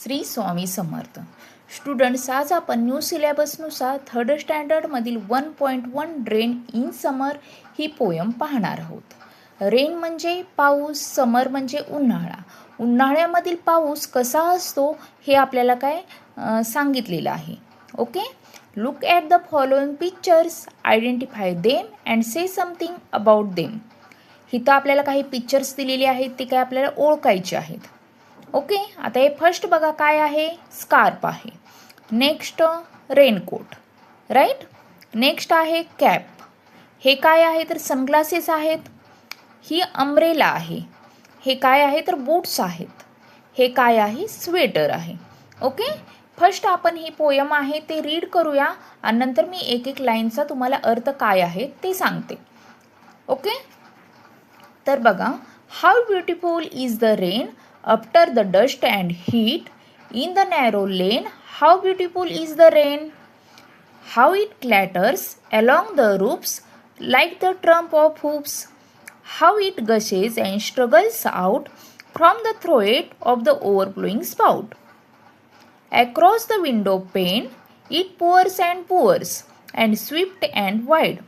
Shri Swami Samarth. Students, आज आपण new सिलेबसनुसार थर्ड स्टँडर्डमधील 1.1 रेन इन समर ही पोयम पाहणार आहोत. रेन म्हणजे पाऊस, समर म्हणजे उन्हाळा. उन्हाळ्यामधील पाऊस कसा असतो हे आपल्याला सांगितलेलं आहे. Okay, look at the following pictures, identify them and say something about them. इथं आपल्याला काही पिक्चर्स दिलेले आहेत, ते काय आपल्याला ओळखायचे आहेत. ओके, आता हे फर्स्ट बघा काय आहे, स्कार्फ आहे. Next raincoat, right. नेक्स्ट आहे कॅप. हे काय आहे तर सनग्लासेस आहेत. ही अम्ब्रेला आहे. हे काय आहे तर बूट्स आहेत. हे काय आहे, स्वेटर आहे. ओके, फर्स्ट आपण ही पोयम आहे ते रीड करूया आणि नंतर मी एक एक लाईनचा तुम्हाला अर्थ काय आहे ते सांगते. ओके, तर बघा, how beautiful is the rain after the dust and heat in the narrow lane. How beautiful is the rain, how it clatters along the roofs like the tramp of hoofs, how it gushes and struggles out from the throat of the overflowing spout. Across the window pane it pours and swift and wide,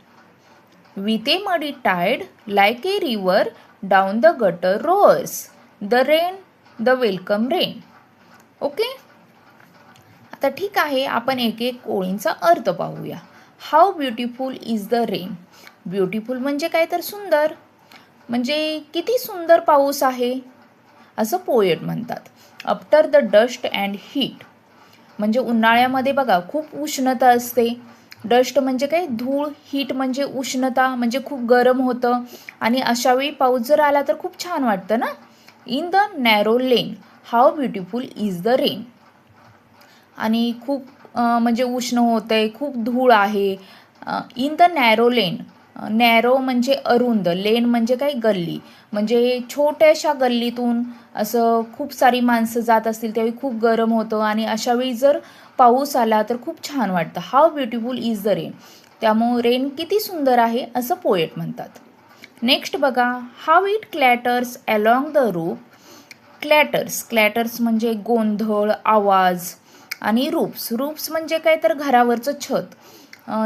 with a muddy tide like a river down the gutter roars. The rain, the welcome rain. Okay, आता ठीक आहे, आपण एक एक ओळींचा अर्थ पाहूया. How beautiful is the rain. Beautiful म्हणजे काय तर सुंदर, म्हणजे किती सुंदर पाऊस आहे असं पोएट म्हणतात. After the dust and heat म्हणजे उन्हाळ्यामध्ये बघा खूप उष्णता असते. डस्ट म्हणजे काय, धूळ. हीट म्हणजे उष्णता, म्हणजे खूप गरम होतं. आणि अशावेळी पाऊस जर आला तर खूप छान वाटतं ना. In the narrow lane, how beautiful is the rain. आणि खूप म्हणजे उष्ण होतं आहे, खूप धूळ आहे. In the narrow lane, narrow म्हणजे अरुंद, लेन म्हणजे काय, गल्ली. म्हणजे छोट्याशा गल्लीतून असं खूप सारी माणसं जात असतील त्यावेळी खूप गरम होतं आणि अशावेळी जर पाऊस आला तर खूप छान वाटतं. How beautiful is the rain. त्यामुळे रेन किती सुंदर आहे असं पोएट म्हणतात. नेक्स्ट बघा, how it clatters along the roof. Clatters म्हणजे गोंधळ, आवाज. आणि रूफ्स म्हणजे काय तर घरावरचं छत.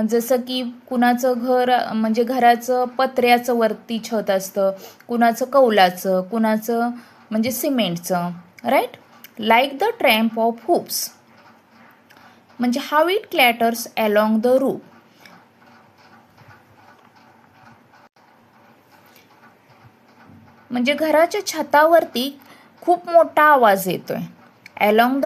जसं की कुणाचं घर म्हणजे घराचं पत्र्याचं वरती छत असतं, कुणाचं कौलाचं, कुणाचं म्हणजे सिमेंटचं, right. Like the tramp of hoops म्हणजे how it clatters along the roof. म्हणजे घराच्या छतावरती खूप मोठा आवाज येतोय. Along the